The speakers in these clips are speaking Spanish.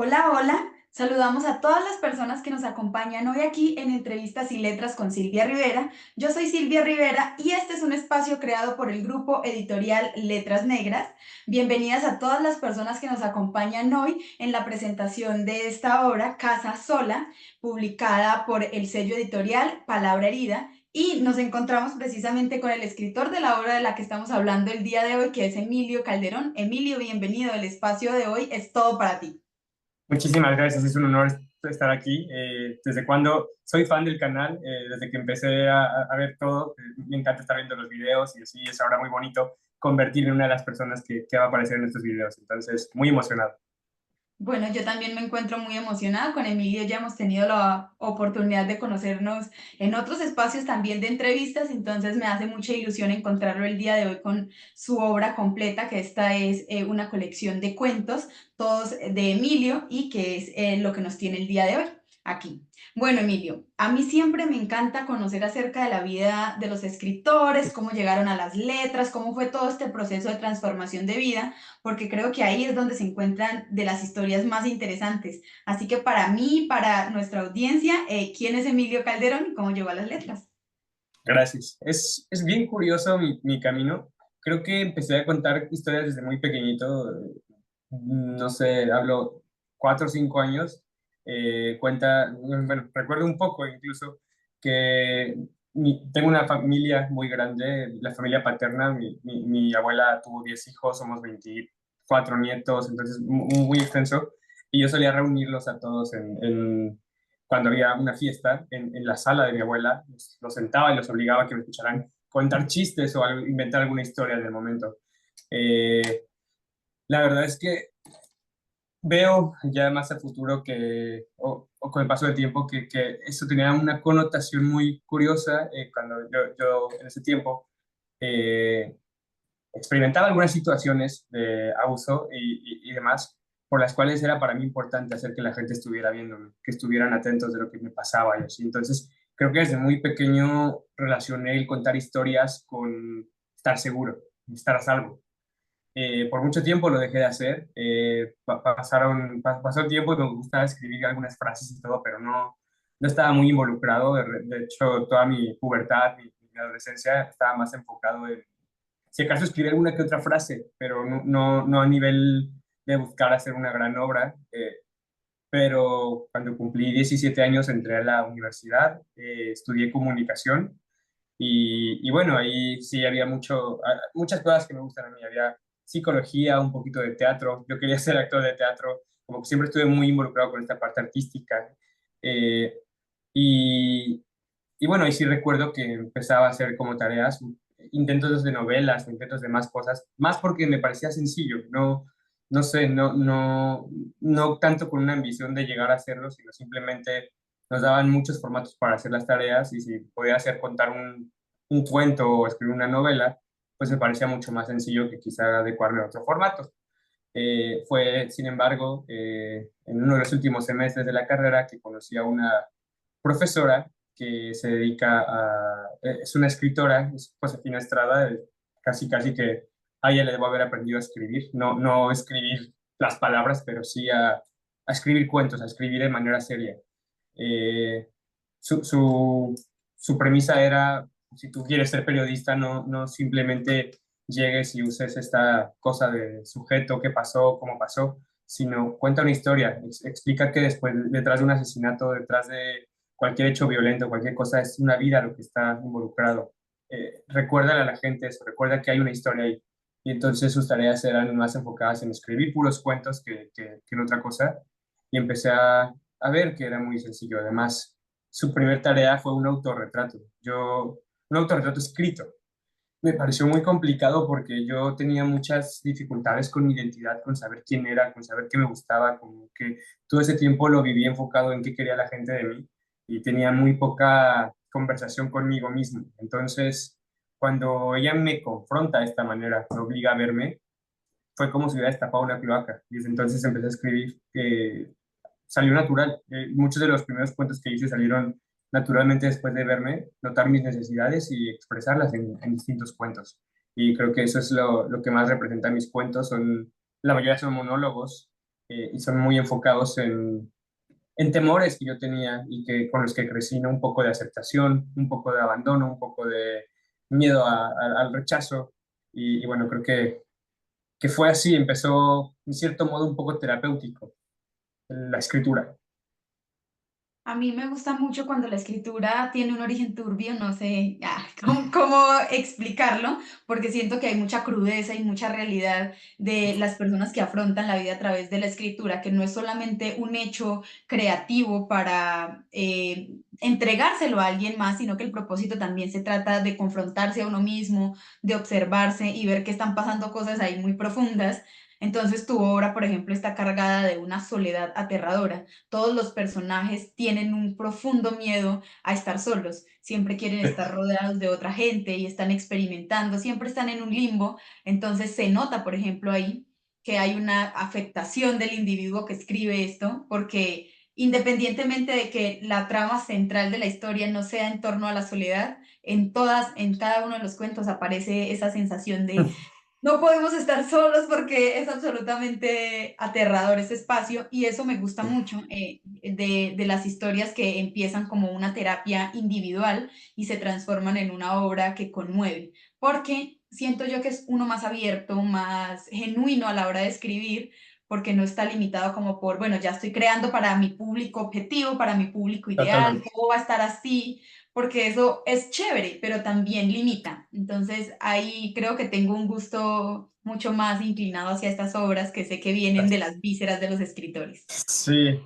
Hola, hola. Saludamos a todas las personas que nos acompañan hoy aquí en Entrevistas y Letras con Silvia Rivera. Yo soy Silvia Rivera y este es un espacio creado por el grupo editorial Letras Negras. Bienvenidas a todas las personas que nos acompañan hoy en la presentación de esta obra, Casa Sola, publicada por el sello editorial Palabra Herida. Y nos encontramos precisamente con el escritor de la obra de la que estamos hablando el día de hoy, que es Emilio Calderón. Emilio, bienvenido. El espacio de hoy es todo para ti. Muchísimas gracias, es un honor estar aquí. Desde cuando soy fan del canal, desde que empecé a ver todo, me encanta estar viendo los videos y así es ahora muy bonito convertirme en una de las personas que va a aparecer en estos videos. Entonces, muy emocionado. Bueno, yo también me encuentro muy emocionada. Con Emilio ya hemos tenido la oportunidad de conocernos en otros espacios también de entrevistas, entonces me hace mucha ilusión encontrarlo el día de hoy con su obra completa, que esta es una colección de cuentos, todos de Emilio, y que es lo que nos tiene el día de hoy aquí. Bueno, Emilio, a mí siempre me encanta conocer acerca de la vida de los escritores, cómo llegaron a las letras, cómo fue todo este proceso de transformación de vida porque creo que ahí es donde se encuentran de las historias más interesantes. Así que para mí, para nuestra audiencia, ¿quién es Emilio Calderón y cómo llegó a las letras? Gracias. Es bien curioso mi camino. Creo que empecé a contar historias desde muy pequeñito. No sé, hablo 4 o 5 años. Bueno, recuerdo un poco incluso que tengo una familia muy grande, la familia paterna. Mi abuela tuvo 10 hijos, somos 24 nietos, entonces muy extenso. Y yo solía reunirlos a todos cuando había una fiesta en la sala de mi abuela, los sentaba y los obligaba a que me escucharan contar chistes o inventar alguna historia del momento. Eh, la verdad es que veo ya más a futuro o con el paso del tiempo, que eso tenía una connotación muy curiosa cuando yo en ese tiempo eh, experimentaba algunas situaciones de abuso y demás, por las cuales era para mí importante hacer que la gente estuviera viéndome, que estuvieran atentos de lo que me pasaba y así. Entonces, creo que desde muy pequeño relacioné el contar historias con estar seguro, estar a salvo. Por mucho tiempo lo dejé de hacer. Pasó el tiempo y me gustaba escribir algunas frases y todo, pero no estaba muy involucrado. De hecho, toda mi pubertad, mi adolescencia estaba más enfocado en, si acaso, escribir alguna que otra frase, pero no a nivel de buscar hacer una gran obra. Pero cuando cumplí 17 años entré a la universidad, estudié comunicación y bueno, ahí sí había muchas cosas que me gustan a mí. Había psicología, un poquito de teatro. Yo quería ser actor de teatro, como que siempre estuve muy involucrado con esta parte artística. Eh, y, y bueno, ahí sí recuerdo que empezaba a hacer como tareas, intentos de novelas, intentos de más cosas, más porque me parecía sencillo, no sé, no tanto con una ambición de llegar a hacerlo, sino simplemente nos daban muchos formatos para hacer las tareas y si podía hacer contar un cuento o escribir una novela, pues me parecía mucho más sencillo que quizá adecuarme a otro formato. Fue, sin embargo, en uno de los últimos semestres de la carrera que conocí a una profesora que se dedica es una escritora, es Josefina Estrada, casi que a ella le debo haber aprendido a escribir, no escribir las palabras, pero sí a escribir cuentos, a escribir de manera seria. Eh, su, su, su premisa era, si tú quieres ser periodista, no simplemente llegues y uses esta cosa de sujeto, qué pasó, cómo pasó, sino cuenta una historia, explica que después, detrás de un asesinato, detrás de cualquier hecho violento, cualquier cosa, es una vida lo que está involucrado. Recuérdale a la gente eso, recuerda que hay una historia ahí. Y entonces sus tareas eran más enfocadas en escribir puros cuentos que en otra cosa. Y empecé a ver que era muy sencillo. Además, su primer tarea fue un autorretrato. Un autorretrato escrito. Me pareció muy complicado porque yo tenía muchas dificultades con mi identidad, con saber quién era, con saber qué me gustaba, como que todo ese tiempo lo viví enfocado en qué quería la gente de mí y tenía muy poca conversación conmigo mismo. Entonces, cuando ella me confronta de esta manera, me obliga a verme, fue como si hubiera destapado una cloaca. Y desde entonces empecé a escribir, salió natural. Muchos de los primeros cuentos que hice salieron naturalmente después de verme, notar mis necesidades y expresarlas en distintos cuentos. Y creo que eso es lo que más representa mis cuentos. La mayoría son monólogos, y son muy enfocados en temores que yo tenía y que con los que crecí, ¿no? Un poco de aceptación, un poco de abandono, un poco de miedo al rechazo. Y bueno, creo que fue así, empezó en cierto modo un poco terapéutico la escritura. A mí me gusta mucho cuando la escritura tiene un origen turbio, no sé cómo explicarlo, porque siento que hay mucha crudeza y mucha realidad de las personas que afrontan la vida a través de la escritura, que no es solamente un hecho creativo para entregárselo a alguien más, sino que el propósito también se trata de confrontarse a uno mismo, de observarse y ver que están pasando cosas ahí muy profundas. Entonces tu obra, por ejemplo, está cargada de una soledad aterradora. Todos los personajes tienen un profundo miedo a estar solos, siempre quieren estar rodeados de otra gente y están experimentando, siempre están en un limbo, entonces se nota, por ejemplo, ahí que hay una afectación del individuo que escribe esto, porque independientemente de que la trama central de la historia no sea en torno a la soledad, en cada uno de los cuentos aparece esa sensación de no podemos estar solos porque es absolutamente aterrador ese espacio y eso me gusta mucho de las historias que empiezan como una terapia individual y se transforman en una obra que conmueve, porque siento yo que es uno más abierto, más genuino a la hora de escribir, porque no está limitado como por, bueno, ya estoy creando para mi público objetivo, para mi público ideal, Totalmente. todo va a estar así, porque eso es chévere, pero también limita. Entonces ahí creo que tengo un gusto mucho más inclinado hacia estas obras que sé que vienen de las vísceras de los escritores. Sí,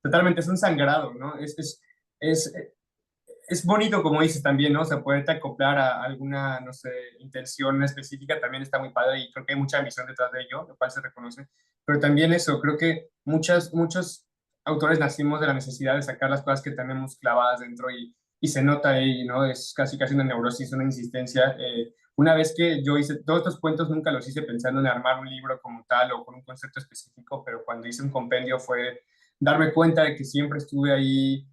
totalmente, es un sangrado, ¿no? Es, es bonito, como dices también, ¿no? O sea, poderte acoplar a alguna, no sé, intención específica también está muy padre y creo que hay mucha ambición detrás de ello, lo cual se reconoce. Pero también eso, creo que muchos autores nacimos de la necesidad de sacar las cosas que tenemos clavadas dentro y se nota ahí, ¿no? Es casi una neurosis, una insistencia. Una vez que yo hice todos estos cuentos, nunca los hice pensando en armar un libro como tal o con un concepto específico, pero cuando hice un compendio fue darme cuenta de que siempre estuve ahí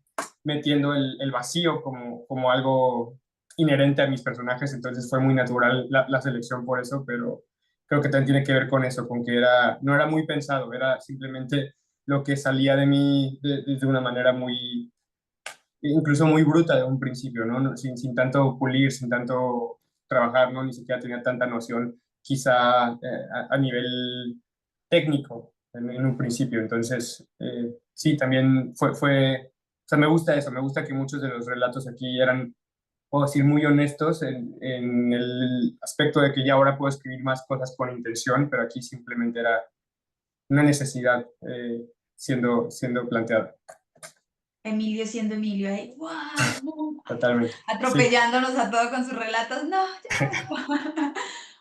metiendo el vacío como algo inherente a mis personajes, entonces fue muy natural la selección por eso, pero creo que también tiene que ver con eso, con que no era muy pensado, era simplemente lo que salía de mí de una manera muy, incluso muy bruta de un principio, ¿no? Sin tanto pulir, sin tanto trabajar, ¿no? Ni siquiera tenía tanta noción, quizá a nivel técnico en un principio. Entonces, sí, también o sea, me gusta eso, me gusta que muchos de los relatos aquí eran, puedo decir, muy honestos en el aspecto de que ya ahora puedo escribir más cosas con intención, pero aquí simplemente era una necesidad siendo planteada. Emilio siendo Emilio, ahí, ¡guau! Totalmente. Sí. Atropellándonos a todos con sus relatos, no, ya.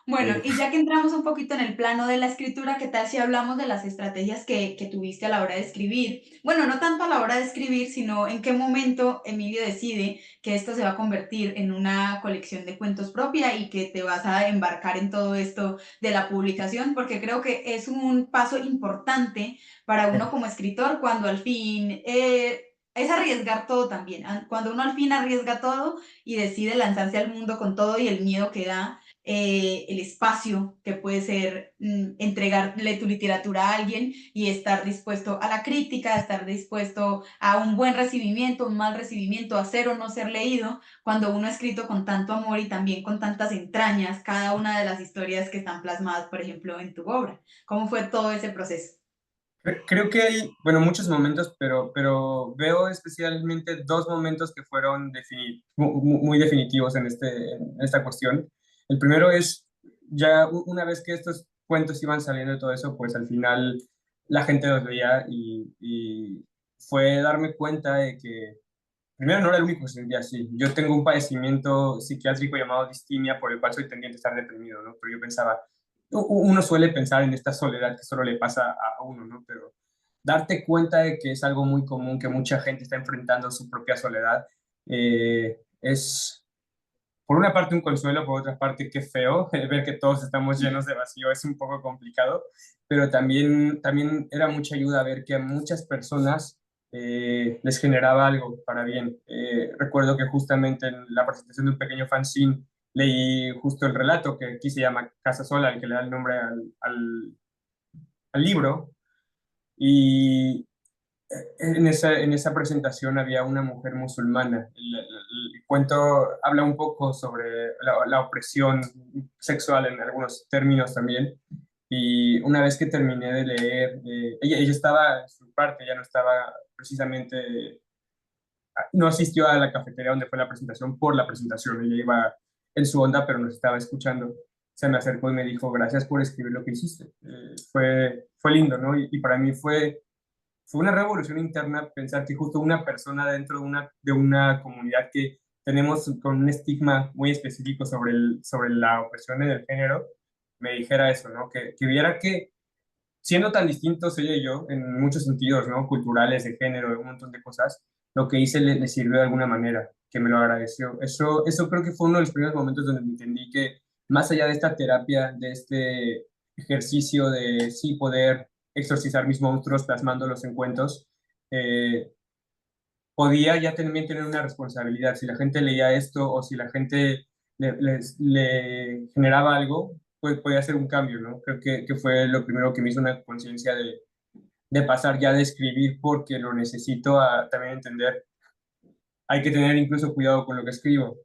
Bueno, Eh, y ya que entramos un poquito en el plano de la escritura, ¿qué tal si hablamos de las estrategias que tuviste a la hora de escribir? Bueno, no tanto a la hora de escribir, sino en qué momento Emilio decide que esto se va a convertir en una colección de cuentos propia y que te vas a embarcar en todo esto de la publicación, porque creo que es un paso importante para uno como escritor cuando al fin es arriesgar todo también. Cuando uno al fin arriesga todo y decide lanzarse al mundo con todo y el miedo que da, el espacio que puede ser entregarle tu literatura a alguien y estar dispuesto a la crítica, estar dispuesto a un buen recibimiento, un mal recibimiento, a ser o no ser leído, cuando uno ha escrito con tanto amor y también con tantas entrañas cada una de las historias que están plasmadas, por ejemplo, en tu obra. ¿Cómo fue todo ese proceso? Creo que hay, bueno, muchos momentos, pero veo especialmente dos momentos que fueron muy definitivos en esta cuestión. El primero es, ya una vez que estos cuentos iban saliendo y todo eso, pues al final la gente los veía y fue darme cuenta de que, primero, no era el único que se sentía así. Yo tengo un padecimiento psiquiátrico llamado distimia, por el cual soy tendiente a estar deprimido, ¿no? Pero yo pensaba, uno suele pensar en esta soledad que solo le pasa a uno, ¿no? Pero darte cuenta de que es algo muy común, que mucha gente está enfrentando su propia soledad, es, por una parte, un consuelo, por otra parte, qué feo, ver que todos estamos llenos de vacío es un poco complicado, pero también era mucha ayuda ver que a muchas personas les generaba algo para bien. Recuerdo que justamente en la presentación de un pequeño fanzine leí justo el relato que aquí se llama Casa Sola, el que le da el nombre al libro, Y en esa presentación había una mujer musulmana. El cuento habla un poco sobre la opresión sexual en algunos términos también. Y una vez que terminé de leer, ella estaba en su parte, ya no estaba precisamente, no asistió a la cafetería donde fue la presentación por la presentación, ella iba en su onda, pero nos estaba escuchando. Se me acercó y me dijo, gracias por escribir lo que hiciste. Fue lindo, ¿no? Y para mí fue una revolución interna pensar que justo una persona dentro de una comunidad que tenemos con un estigma muy específico sobre la opresión en el género, me dijera eso, ¿no? Que viera que siendo tan distintos ella y yo, en muchos sentidos, ¿no? Culturales, de género, de un montón de cosas, lo que hice le sirvió de alguna manera, que me lo agradeció. Eso creo que fue uno de los primeros momentos donde entendí que más allá de esta terapia, de este ejercicio de sí poder exorcizar mis monstruos plasmándolos en cuentos, eh, podía ya también tener una responsabilidad. Si la gente leía esto o si la gente le generaba algo, pues podía hacer un cambio, ¿no? Creo que fue lo primero que me hizo una conciencia de pasar ya de escribir porque lo necesito a también entender. Hay que tener incluso cuidado con lo que escribo.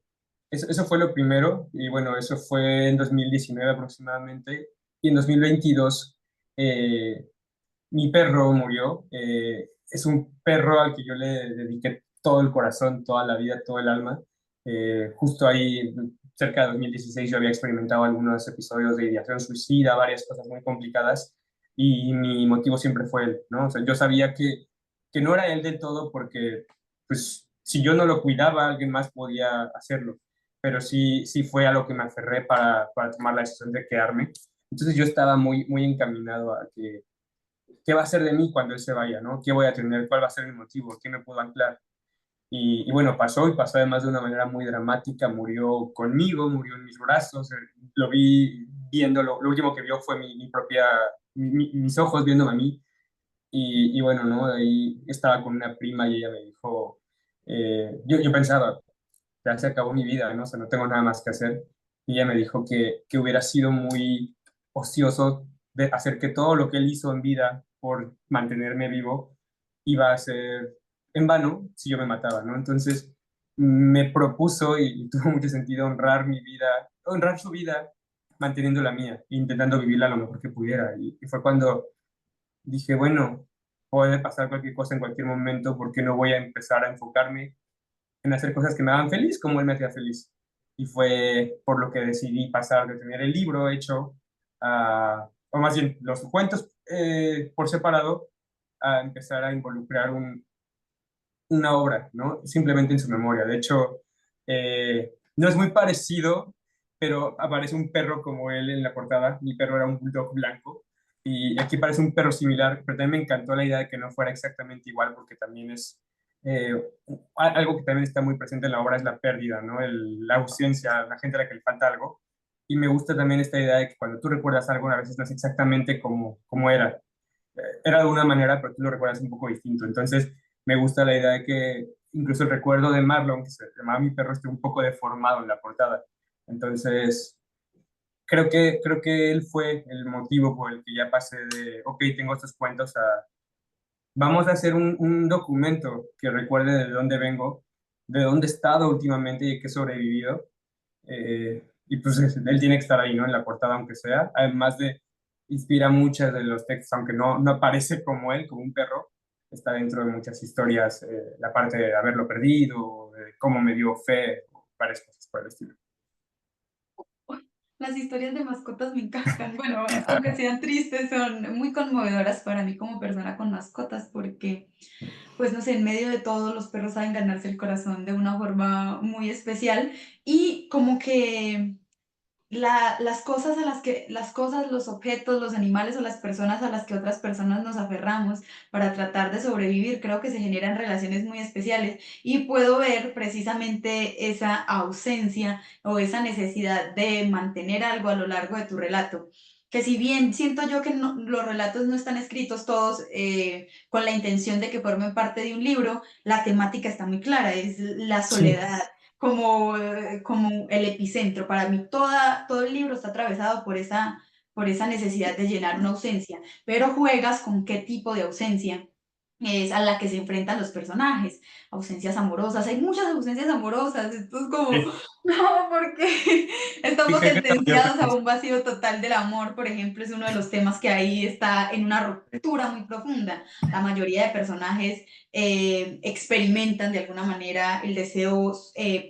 Eso fue lo primero y bueno, eso fue en 2019 aproximadamente y en 2022 eh, mi perro murió. Es un perro al que yo le dediqué todo el corazón, toda la vida, todo el alma. Justo ahí, cerca de 2016, yo había experimentado algunos episodios de ideación suicida, varias cosas muy complicadas, y mi motivo siempre fue él, ¿no? O sea, yo sabía que no era él del todo porque, pues, si yo no lo cuidaba, alguien más podía hacerlo. Pero sí fue a lo que me aferré para tomar la decisión de quedarme. Entonces yo estaba muy encaminado a que qué va a ser de mí cuando él se vaya, ¿no? ¿Qué voy a tener? ¿Cuál va a ser mi motivo? ¿Qué me puedo anclar? Y bueno, pasó y pasó además de una manera muy dramática. Murió conmigo, murió en mis brazos. Lo vi viéndolo. Lo último que vio fue mi propia, mis ojos viéndome a mí. Y bueno, ¿no? Ahí estaba con una prima y ella me dijo, yo pensaba, ya se acabó mi vida, ¿no? O sea, no tengo nada más que hacer. Y ella me dijo que hubiera sido muy ocioso de hacer que todo lo que él hizo en vida por mantenerme vivo iba a ser en vano si yo me mataba, ¿no? Entonces me propuso y tuvo mucho sentido honrar mi vida, honrar su vida manteniendo la mía, intentando vivirla lo mejor que pudiera. Y fue cuando dije, bueno, puede pasar cualquier cosa en cualquier momento, ¿por qué no voy a empezar a enfocarme en hacer cosas que me hagan feliz como él me hacía feliz? Y fue por lo que decidí pasar de tener el libro hecho, o más bien los cuentos por separado, a empezar a involucrar una obra, ¿no? Simplemente en su memoria. De hecho, no es muy parecido, pero aparece un perro como él en la portada. Mi perro era un bulldog blanco y aquí parece un perro similar, pero también me encantó la idea de que no fuera exactamente igual porque también es eh, algo que también está muy presente en la obra es la pérdida, ¿no? La ausencia, la gente a la que le falta algo. Y me gusta también esta idea de que cuando tú recuerdas algo, a veces no es exactamente como era. Era de una manera, pero tú lo recuerdas un poco distinto. Entonces, me gusta la idea de que incluso el recuerdo de Marlon, que se llamaba mi perro, esté un poco deformado en la portada. Entonces, creo que él fue el motivo por el que ya pasé de, ok, tengo estos cuentos, a vamos a hacer un documento que recuerde de dónde vengo, de dónde he estado últimamente y de qué he sobrevivido. Y pues él tiene que estar ahí, ¿no? En la portada, aunque sea. Además de, inspira muchas de los textos, aunque no aparece como él, como un perro. Está dentro de muchas historias, la parte de haberlo perdido, de cómo me dio fe, varias cosas por el estilo. Las historias de mascotas me encantan. Bueno, aunque sean tristes, son muy conmovedoras para mí como persona con mascotas, porque, pues no sé, en medio de todo, los perros saben ganarse el corazón de una forma muy especial y como que las cosas las cosas, los objetos, los animales o las personas a las que otras personas nos aferramos para tratar de sobrevivir, creo que se generan relaciones muy especiales y puedo ver precisamente esa ausencia o esa necesidad de mantener algo a lo largo de tu relato. Que si bien siento yo que los relatos no están escritos todos con la intención de que formen parte de un libro, la temática está muy clara, es la Sí. soledad, como el epicentro. Para mí todo el libro está atravesado por por esa necesidad de llenar una ausencia, pero juegas con qué tipo de ausencia es a la que se enfrentan los personajes. Ausencias amorosas, hay muchas ausencias amorosas, esto es como, Sí, no, porque y estamos creo que es la mayor sentenciados a premisa. un vacío total del amor, por ejemplo, es uno de los temas que ahí está en una ruptura muy profunda. La mayoría de personajes experimentan de alguna manera el deseo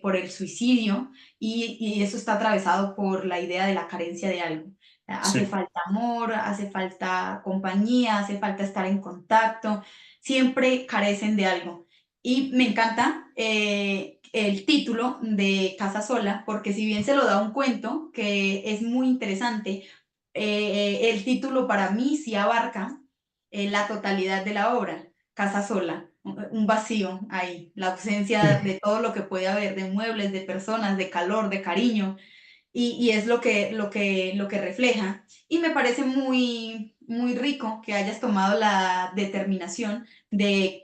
por el suicidio y eso está atravesado por la idea de la carencia de algo. Hace Sí, falta amor, hace falta compañía, hace falta estar en contacto, siempre carecen de algo. Y me encanta el título de Casa Sola, porque si bien se lo da un cuento que es muy interesante, el título para mí sí abarca la totalidad de la obra, Casa Sola, un vacío ahí, la ausencia sí. de todo lo que puede haber, de muebles, de personas, de calor, de cariño, y es lo que refleja. Y me parece muy, muy rico que hayas tomado la determinación de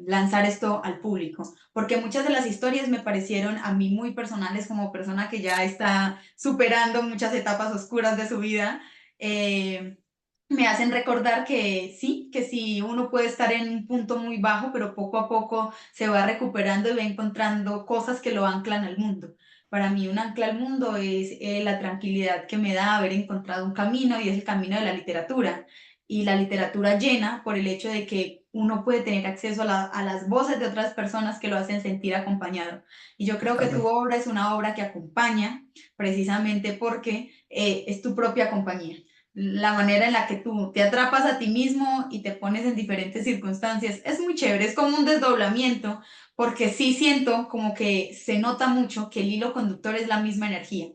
lanzar esto al público, porque muchas de las historias me parecieron a mí muy personales como persona que ya está superando muchas etapas oscuras de su vida. Me hacen recordar que sí, uno puede estar en un punto muy bajo, pero poco a poco se va recuperando y va encontrando cosas que lo anclan al mundo. Para mí un ancla al mundo es la tranquilidad que me da haber encontrado un camino y es el camino de la literatura. Y la literatura llena por el hecho de que uno puede tener acceso a las voces de otras personas que lo hacen sentir acompañado. Y yo creo que tu Totalmente. obra es una obra que acompaña precisamente porque es tu propia compañía. La manera en la que tú te atrapas a ti mismo y te pones en diferentes circunstancias es muy chévere, es como un desdoblamiento porque sí siento como que se nota mucho que el hilo conductor es la misma energía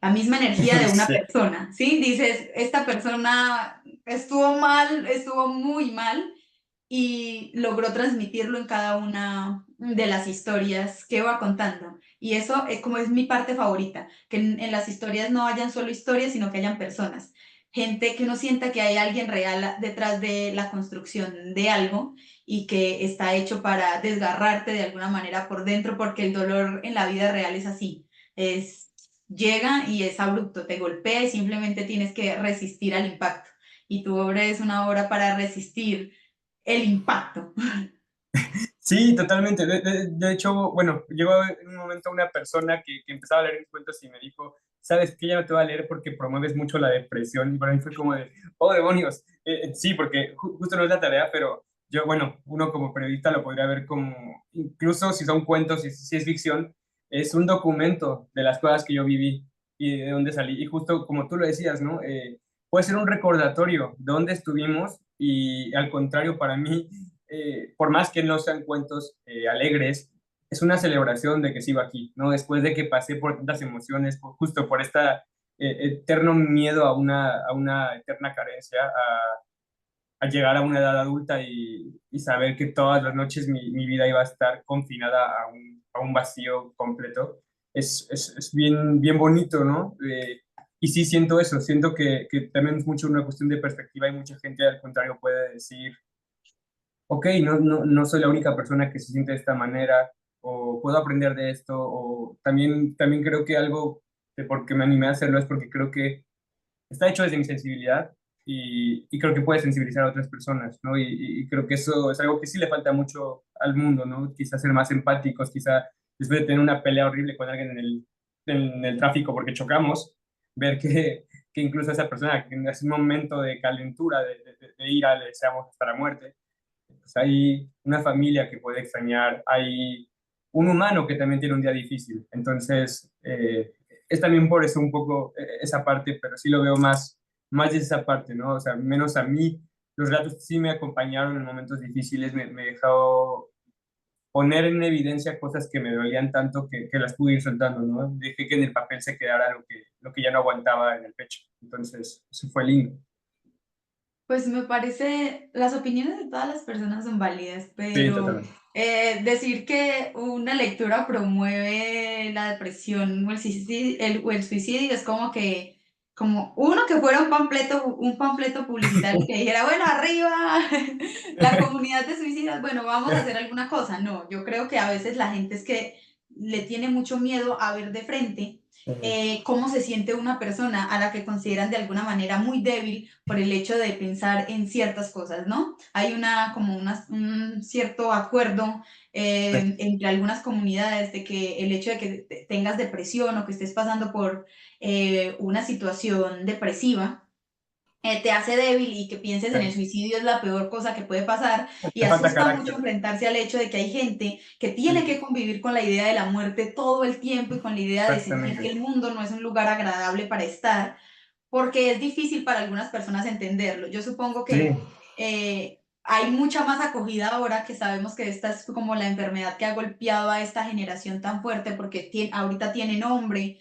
de una Sí, persona, ¿sí? Dices, esta persona estuvo mal, estuvo muy mal y logró transmitirlo en cada una de las historias que va contando. Y eso es como es mi parte favorita, que en las historias no hayan solo historias, sino que hayan personas. Gente que uno sienta que hay alguien real detrás de la construcción de algo y que está hecho para desgarrarte de alguna manera por dentro, porque el dolor en la vida real es así. Es, llega y es abrupto, te golpea y simplemente tienes que resistir al impacto. Y tu obra es una obra para resistir el impacto. sí, totalmente. De hecho, bueno, llegó en un momento una persona que empezaba a leer mis cuentos y me dijo, sabes que ya no te voy a leer porque promueves mucho la depresión. Y para mí fue como de, oh, demonios. Sí, porque justo no es la tarea, pero yo, bueno, uno como periodista lo podría ver como, incluso si son cuentos, si es ficción, es un documento de las cosas que yo viví y de dónde salí. Y justo como tú lo decías, ¿no? Puede ser un recordatorio de dónde estuvimos y al contrario, para mí por más que no sean cuentos alegres, es una celebración de que sigo aquí, ¿no? Después de que pasé por tantas emociones, justo por este eterno miedo a una eterna carencia, a llegar a una edad adulta y saber que todas las noches mi vida iba a estar confinada a un vacío completo, es bien, bien bonito, ¿no? Y sí siento eso, siento que también es mucho una cuestión de perspectiva y mucha gente al contrario puede decir, ok, no soy la única persona que se siente de esta manera, o puedo aprender de esto, o también creo que algo de por qué me animé a hacerlo es porque creo que está hecho desde mi sensibilidad y creo que puede sensibilizar a otras personas, ¿no? Y creo que eso es algo que sí le falta mucho al mundo, ¿no? Quizás ser más empáticos, quizá después de tener una pelea horrible con alguien en el tráfico porque chocamos, ver que incluso esa persona que en ese momento de calentura, de ira, le deseamos hasta la muerte pues hay una familia que puede extrañar, hay un humano que también tiene un día difícil. Entonces, es también por eso un poco esa parte, pero sí lo veo más de esa parte, ¿no? O sea, menos a mí, los relatos sí me acompañaron en momentos difíciles, me dejó poner en evidencia cosas que me dolían tanto que las pude ir soltando, ¿no? Dejé que en el papel se quedara lo que ya no aguantaba en el pecho. Entonces, eso fue lindo. Pues me parece, las opiniones de todas las personas son válidas, Sí, pero totalmente. decir que una lectura promueve la depresión o el suicidio es como que, como uno que fuera un panfleto publicitario que dijera, bueno, arriba la comunidad de suicidas, bueno, vamos a hacer alguna cosa. No, yo creo que a veces la gente es que le tiene mucho miedo a ver de frente Ujú. cómo se siente una persona a la que consideran de alguna manera muy débil por el hecho de pensar en ciertas cosas, ¿no? Hay un cierto acuerdo Sí, entre algunas comunidades de que el hecho de que tengas depresión o que estés pasando por una situación depresiva, te hace débil y que pienses en el sí. suicidio es la peor cosa que puede pasar y Te falta asusta mucho carácter. enfrentarse al hecho de que hay gente que tiene Sí, que convivir con la idea de la muerte todo el tiempo y con la idea de sentir que exactamente. el mundo no es un lugar agradable para estar, porque es difícil para algunas personas entenderlo. Yo supongo Sí, que hay mucha más acogida ahora que sabemos que esta es como la enfermedad que ha golpeado a esta generación tan fuerte porque ahorita tiene nombre,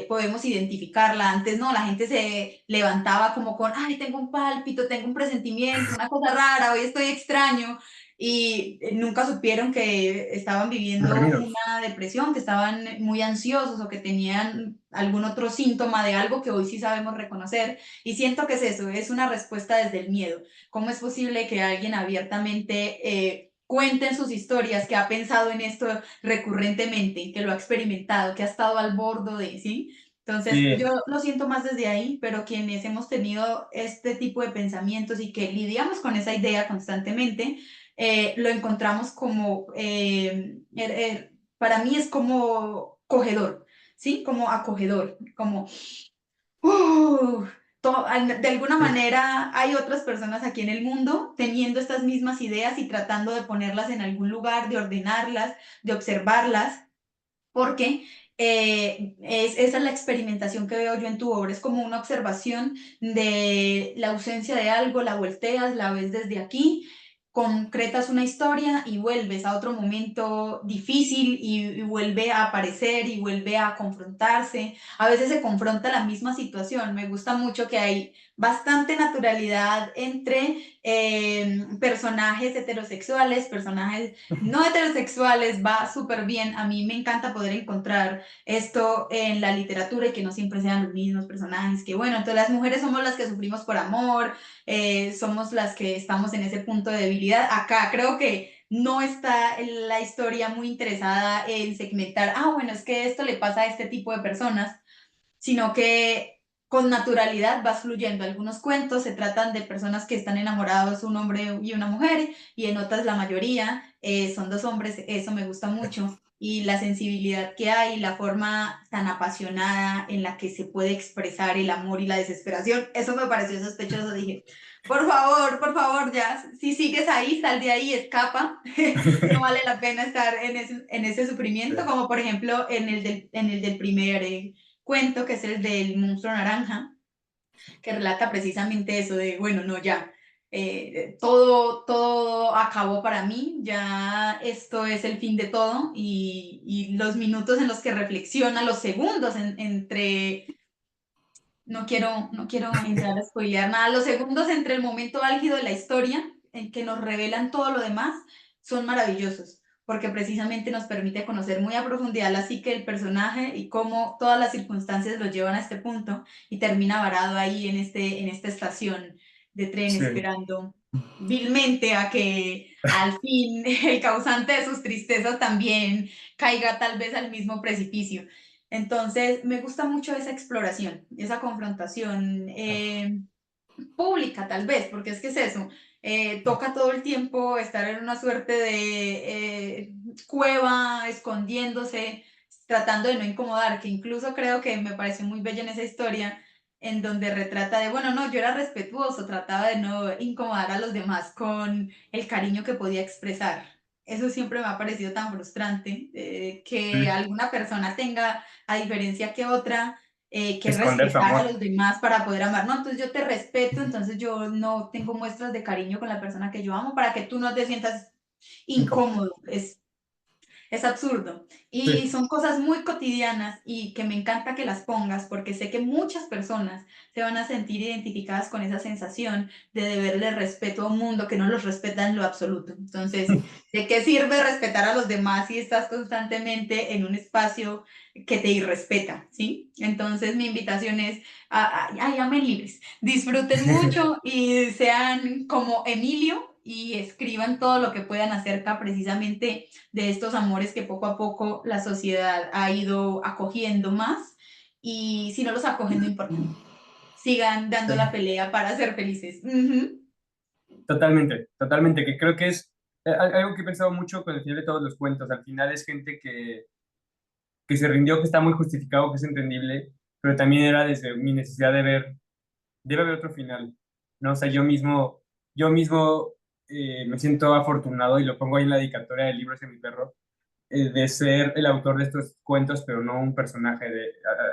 podemos identificarla. Antes no, la gente se levantaba como con, ay, tengo un pálpito, tengo un presentimiento, una cosa rara, hoy estoy extraño. Y nunca supieron que estaban viviendo dormidos. una depresión, que estaban muy ansiosos o que tenían algún otro síntoma de algo que hoy sí sabemos reconocer. Y siento que es eso, es una respuesta desde el miedo. ¿Cómo es posible que alguien abiertamente cuente en sus historias que ha pensado en esto recurrentemente, que lo ha experimentado, que ha estado al borde de, ¿sí? Entonces, Sí, yo lo siento más desde ahí, pero quienes hemos tenido este tipo de pensamientos y que lidiamos con esa idea constantemente, lo encontramos como, para mí es como cogedor, ¿sí? Como acogedor, como ¡uh! De alguna sí. manera hay otras personas aquí en el mundo teniendo estas mismas ideas y tratando de ponerlas en algún lugar, de ordenarlas, de observarlas, porque esa es la experimentación que veo yo en tu obra, es como una observación de la ausencia de algo, la volteas, la ves desde aquí, concretas una historia y vuelves a otro momento difícil y vuelve a aparecer y vuelve a confrontarse. A veces se confronta la misma situación. Me gusta mucho que hay bastante naturalidad entre personajes heterosexuales, personajes no heterosexuales, va súper bien. A mí me encanta poder encontrar esto en la literatura y que no siempre sean los mismos personajes, que bueno, entonces las mujeres somos las que sufrimos por amor, somos las que estamos en ese punto de debilidad. Acá creo que no está la historia muy interesada en segmentar, bueno, es que esto le pasa a este tipo de personas, sino que con naturalidad vas fluyendo. Algunos cuentos se tratan de personas que están enamorados, un hombre y una mujer, y en otras la mayoría son dos hombres, eso me gusta mucho. Y la sensibilidad que hay, la forma tan apasionada en la que se puede expresar el amor y la desesperación, eso me pareció sospechoso. Dije, por favor, ya, si sigues ahí, sal de ahí, escapa. No vale la pena estar en ese Sí. sufrimiento, como por ejemplo en el del primer cuento, que es el del monstruo naranja, que relata precisamente eso de, bueno, no, ya, todo acabó para mí, ya esto es el fin de todo y los minutos en los que reflexiona, los segundos entre, no quiero entrar a spoilear nada, los segundos entre el momento álgido de la historia, en que nos revelan todo lo demás, son maravillosos, porque precisamente nos permite conocer muy a profundidad la psique del personaje y cómo todas las circunstancias lo llevan a este punto y termina varado ahí en esta estación de tren Sí. esperando vilmente a que al fin el causante de sus tristezas también caiga tal vez al mismo precipicio. Entonces, me gusta mucho esa exploración, esa confrontación pública tal vez, porque es que es eso, toca todo el tiempo estar en una suerte de cueva, escondiéndose, tratando de no incomodar, que incluso creo que me pareció muy bella en esa historia, en donde retrata de, bueno, no, yo era respetuoso, trataba de no incomodar a los demás con el cariño que podía expresar. Eso siempre me ha parecido tan frustrante, que Sí. alguna persona tenga, a diferencia que otra, que Esconder su respetar a amor. los demás para poder amar. No, entonces yo te respeto, entonces yo no tengo muestras de cariño con la persona que yo amo para que tú no te sientas Incómodo. incómodo. Es absurdo. Y Sí. son cosas muy cotidianas y que me encanta que las pongas porque sé que muchas personas se van a sentir identificadas con esa sensación de deberle respeto a un mundo que no los respeta en lo absoluto. Entonces, ¿de qué sirve respetar a los demás si estás constantemente en un espacio que te irrespeta? ¿Sí? Entonces, mi invitación es, amen libres, disfruten mucho y sean como Emilio y escriban todo lo que puedan acerca precisamente de estos amores que poco a poco la sociedad ha ido acogiendo más y si no los acogen, no importa. Sigan dando la pelea para ser felices. Ujú. Totalmente, totalmente, que creo que es algo que he pensado mucho con el final de todos los cuentos. Al final es gente que se rindió, que está muy justificado, que es entendible, pero también era desde mi necesidad de ver, debe haber otro final, ¿no? O sea, yo mismo me siento afortunado y lo pongo ahí en la dedicatoria del libro ese de mi perro, de ser el autor de estos cuentos, pero no un personaje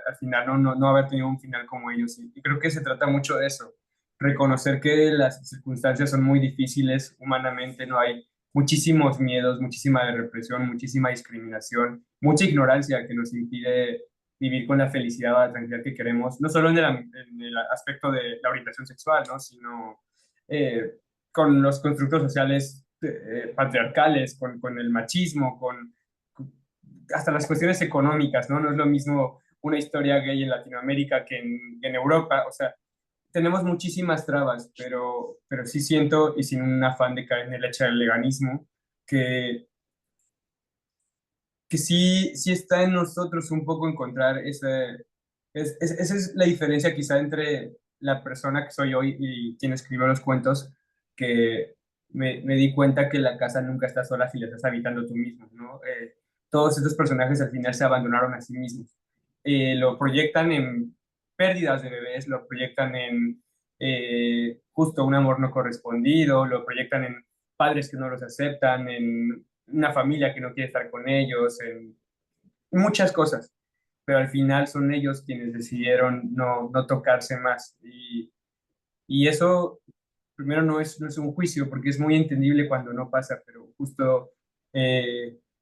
al final, no haber tenido un final como ellos. Y creo que se trata mucho de eso, reconocer que las circunstancias son muy difíciles humanamente, no hay muchísimos miedos, muchísima represión, muchísima discriminación, mucha ignorancia que nos impide vivir con la felicidad o la tranquilidad que queremos, no solo en el aspecto de la orientación sexual, ¿no? Sino eh, con los constructos sociales patriarcales, con el machismo, con hasta las cuestiones económicas, ¿no? No es lo mismo una historia gay en Latinoamérica que en Europa, o sea, tenemos muchísimas trabas, pero sí siento, y sin un afán de caer en el hecho del leganismo, que, que sí está en nosotros un poco encontrar esa es la diferencia quizá entre la persona que soy hoy y quien escribió los cuentos, que me di cuenta que la casa nunca está sola si la estás habitando tú mismo, ¿no? Todos estos personajes al final se abandonaron a sí mismos. Lo proyectan en pérdidas de bebés, lo proyectan en justo un amor no correspondido, lo proyectan en padres que no los aceptan, en una familia que no quiere estar con ellos, en muchas cosas, pero al final son ellos quienes decidieron no tocarse más. Y eso, primero, no es un juicio, porque es muy entendible cuando no pasa, pero justo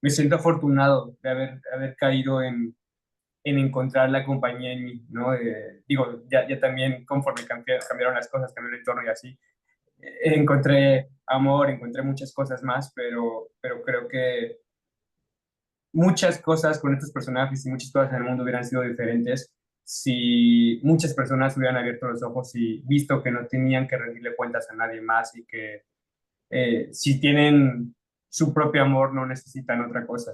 me siento afortunado de haber caído en encontrar la compañía en mí, ¿no? Digo, ya también conforme cambiaron las cosas, cambió el entorno y así, encontré amor, encontré muchas cosas más, pero creo que muchas cosas con estos personajes y muchas cosas en el mundo hubieran sido diferentes si muchas personas hubieran abierto los ojos y visto que no tenían que rendirle cuentas a nadie más y que si tienen su propio amor no necesitan otra cosa.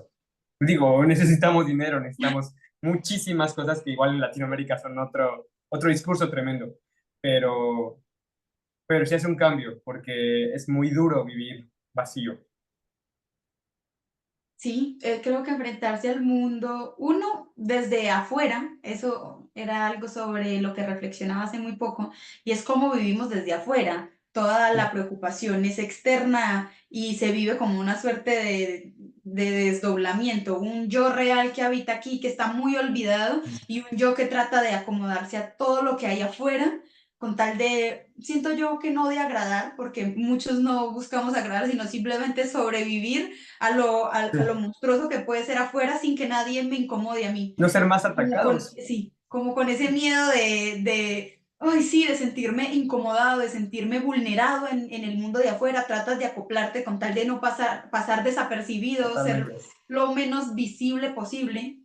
Digo, necesitamos dinero, necesitamos muchísimas cosas que igual en Latinoamérica son otro discurso tremendo, pero, pero sí hace un cambio porque es muy duro vivir vacío. Sí, creo que enfrentarse al mundo, uno, desde afuera, eso era algo sobre lo que reflexionaba hace muy poco, y es cómo vivimos desde afuera. Toda la preocupación es externa y se vive como una suerte de desdoblamiento, un yo real que habita aquí, que está muy olvidado, y un yo que trata de acomodarse a todo lo que hay afuera, con tal de, siento yo que no de agradar, porque muchos no buscamos agradar, sino simplemente sobrevivir a lo monstruoso que puede ser afuera sin que nadie me incomode a mí. No ser más Como con, atacados. sí, como con ese miedo ay, sí, de sentirme incomodado, de sentirme vulnerado en el mundo de afuera. Tratas de acoplarte con tal de no pasar desapercibido, ser Totalmente. lo menos visible posible.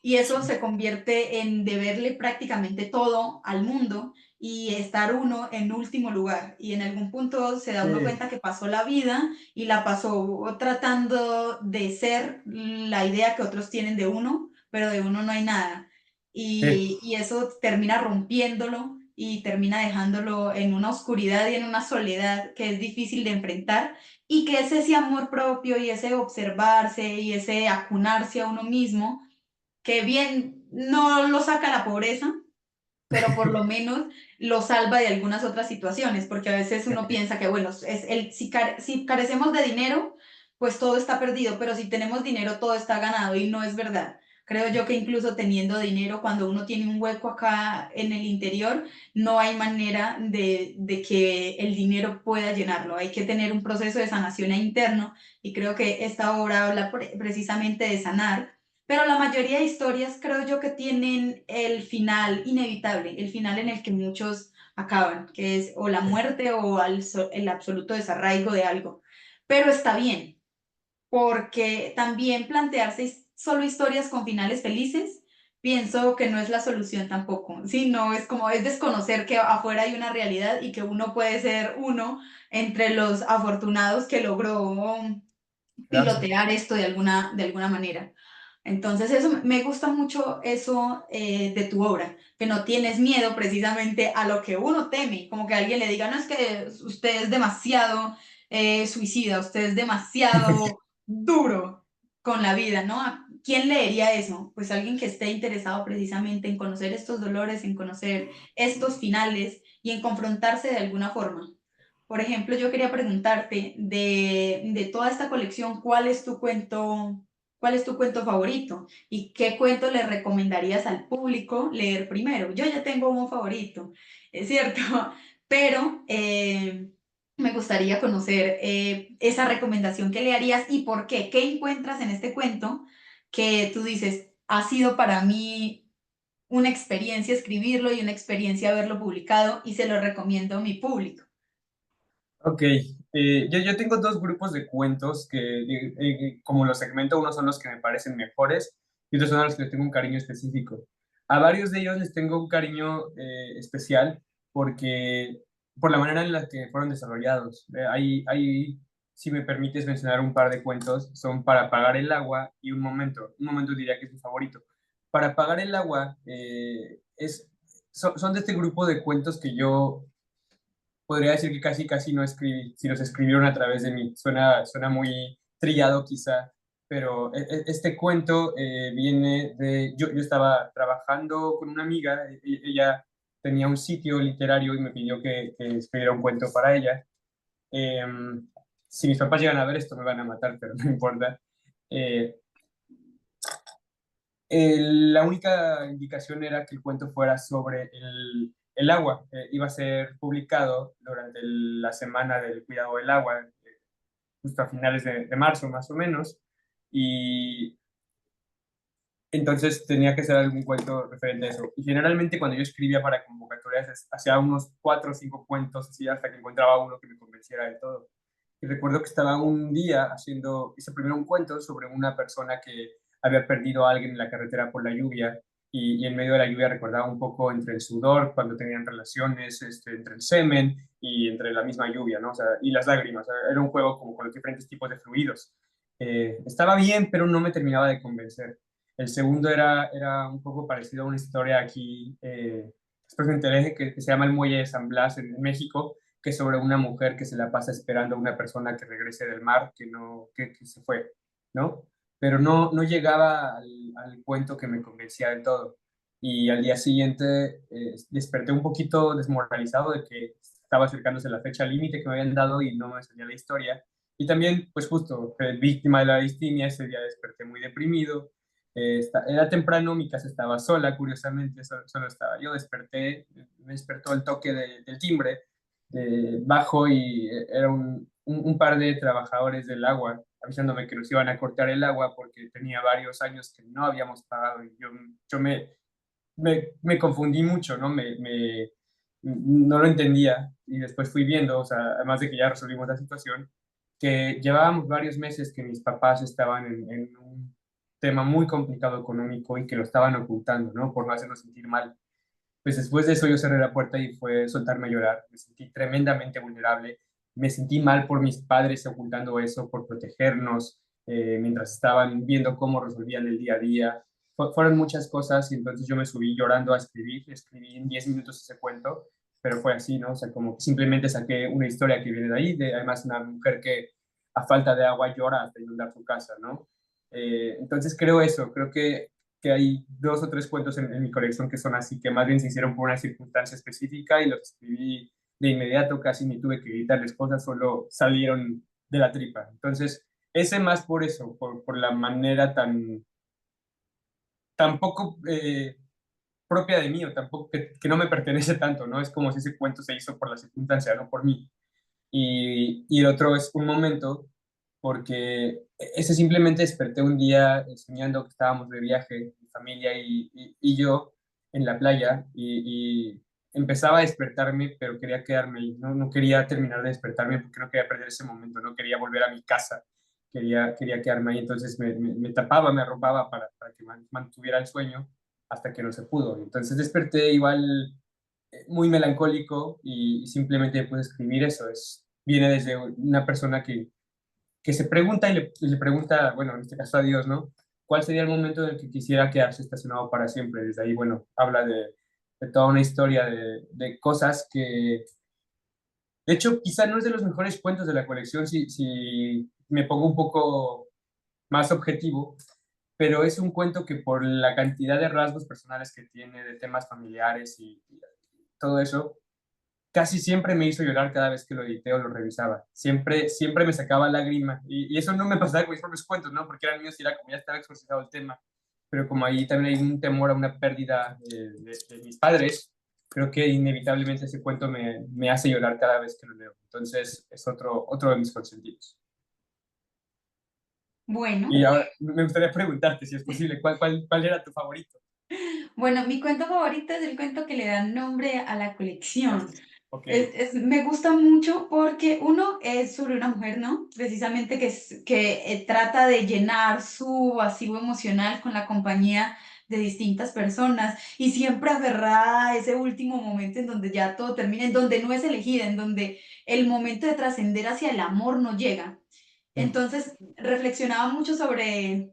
Y eso se convierte en deberle prácticamente todo al mundo y estar uno en último lugar. Y en algún punto se da uno Sí. cuenta que pasó la vida y la pasó tratando de ser la idea que otros tienen de uno, pero de uno no hay nada. Sí. Y eso termina rompiéndolo y termina dejándolo en una oscuridad y en una soledad que es difícil de enfrentar y que es ese amor propio y ese observarse y ese acunarse a uno mismo que bien no lo saca a la pobreza, pero por lo menos lo salva de algunas otras situaciones, porque a veces uno piensa que, bueno, si carecemos de dinero, pues todo está perdido, pero si tenemos dinero, todo está ganado y no es verdad. Creo yo que incluso teniendo dinero, cuando uno tiene un hueco acá en el interior, no hay manera de que el dinero pueda llenarlo. Hay que tener un proceso de sanación interno y creo que esta obra habla precisamente de sanar, pero la mayoría de historias creo yo que tienen el final inevitable, el final en el que muchos acaban, que es o la muerte o el absoluto desarraigo de algo. Pero está bien, porque también plantearse solo historias con finales felices, pienso que no es la solución tampoco, ¿sí? No, es como, es desconocer que afuera hay una realidad y que uno puede ser uno entre los afortunados que logró Gracias. pilotear esto de alguna manera. Entonces, eso me gusta mucho eso de tu obra, que no tienes miedo precisamente a lo que uno teme, como que alguien le diga, no es que usted es demasiado suicida, usted es demasiado duro con la vida, ¿no? ¿A quién leería eso? Pues alguien que esté interesado precisamente en conocer estos dolores, en conocer estos finales y en confrontarse de alguna forma. Por ejemplo, yo quería preguntarte de toda esta colección, cuál es tu cuento favorito y qué cuento le recomendarías al público leer primero? Yo ya tengo un favorito, es cierto, pero me gustaría conocer esa recomendación que le harías y por qué. ¿Qué encuentras en este cuento que tú dices, ha sido para mí una experiencia escribirlo y una experiencia haberlo publicado y se lo recomiendo a mi público? Ok, yo tengo dos grupos de cuentos que, como los segmento, unos son los que me parecen mejores y otros son a los que les tengo un cariño específico. A varios de ellos les tengo un cariño especial porque, por la manera en la que fueron desarrollados. Si me permites mencionar un par de cuentos, son Para apagar el agua y Un momento diría que es mi favorito. Para apagar el agua son de este grupo de cuentos que yo podría decir que casi no escribí, si los escribieron a través de mí. Suena muy trillado quizá, pero este cuento viene de... Yo estaba trabajando con una amiga, ella tenía un sitio literario y me pidió que escribiera un cuento para ella. Eh, si mis papás llegan a ver esto me van a matar, pero no importa. Eh, la única indicación era que el cuento fuera sobre el agua. Iba a ser publicado durante la semana del cuidado del agua, justo a finales de marzo más o menos. Y entonces tenía que ser algún cuento referente a eso. Y generalmente cuando yo escribía para convocatorias, hacía unos 4 o 5 cuentos, así hasta que encontraba uno que me convenciera de todo. Y recuerdo que estaba un día hice primero un cuento sobre una persona que había perdido a alguien en la carretera por la lluvia y en medio de la lluvia recordaba un poco entre el sudor, cuando tenían relaciones, entre el semen y entre la misma lluvia, ¿no? O sea, y las lágrimas. O sea, era un juego como con los diferentes tipos de fluidos. Estaba bien, pero no me terminaba de convencer. El segundo era un poco parecido a una historia aquí, después me enteré que se llama El Muelle de San Blas en México, que es sobre una mujer que se la pasa esperando a una persona que regrese del mar, que se fue, ¿no? Pero no llegaba al cuento que me convencía del todo. Y al día siguiente desperté un poquito desmoralizado de que estaba acercándose la fecha límite que me habían dado y no me salía la historia. Y también, pues justo, víctima de la distimia, ese día desperté muy deprimido. Era temprano, mi casa estaba sola, curiosamente, solo estaba yo. Me despertó el toque del timbre bajo y era un par de trabajadores del agua avisándome que nos iban a cortar el agua porque tenía varios años que no habíamos pagado y yo me confundí mucho, ¿no? No lo entendía y después fui viendo, o sea, además de que ya resolvimos la situación, que llevábamos varios meses que mis papás estaban en un tema muy complicado económico y que lo estaban ocultando, ¿no? Por no hacernos sentir mal. Pues después de eso yo cerré la puerta y fue soltarme a llorar. Me sentí tremendamente vulnerable. Me sentí mal por mis padres ocultando eso, por protegernos, mientras estaban viendo cómo resolvían el día a día. Fueron muchas cosas y entonces yo me subí llorando a escribir. Escribí en 10 minutos ese cuento, pero fue así, ¿no? O sea, como que simplemente saqué una historia que viene de ahí, además una mujer que a falta de agua llora hasta inundar su casa, ¿no? Entonces creo eso, creo que hay 2 o 3 cuentos en mi colección que son así, que más bien se hicieron por una circunstancia específica y los escribí de inmediato, casi ni tuve que editarles cosas, solo salieron de la tripa. Entonces, ese más por eso, por la manera tan poco propia de mí, o tampoco que no me pertenece tanto, ¿no? Es como si ese cuento se hizo por la circunstancia, no por mí. Y el otro es Un Momento, porque ese simplemente desperté un día soñando que estábamos de viaje, mi familia y yo, en la playa, y empezaba a despertarme, pero quería quedarme ahí, no quería terminar de despertarme porque no quería perder ese momento, no quería volver a mi casa, quería quedarme ahí, entonces me tapaba, me arropaba para que mantuviera el sueño hasta que no se pudo. Entonces desperté igual muy melancólico y simplemente puse a escribir eso. Viene desde una persona que se pregunta y le pregunta, bueno, en este caso a Dios, ¿no? ¿cuál sería el momento en el que quisiera quedarse estacionado para siempre? Desde ahí, bueno, habla de toda una historia de cosas que, de hecho, quizá no es de los mejores cuentos de la colección si me pongo un poco más objetivo, pero es un cuento que por la cantidad de rasgos personales que tiene, de temas familiares y todo eso, casi siempre me hizo llorar cada vez que lo edité o lo revisaba. Siempre, siempre me sacaba lágrima. Y eso no me pasaba con mis propios cuentos, ¿no? Porque eran míos y era como ya estaba exorcizado el tema. Pero como ahí también hay un temor a una pérdida de mis padres, creo que inevitablemente ese cuento me hace llorar cada vez que lo leo. Entonces es otro de mis consentidos. Bueno, Y ahora me gustaría preguntarte, si es posible, ¿cuál era tu favorito? bueno, mi cuento favorito es el cuento que le da nombre a la colección. Ok. Me gusta mucho porque uno es sobre una mujer, ¿no? Precisamente que trata de llenar su vacío emocional con la compañía de distintas personas y siempre aferrada a ese último momento en donde ya todo termina, en donde no es elegida, en donde el momento de trascender hacia el amor no llega. Mm. Entonces, reflexionaba mucho sobre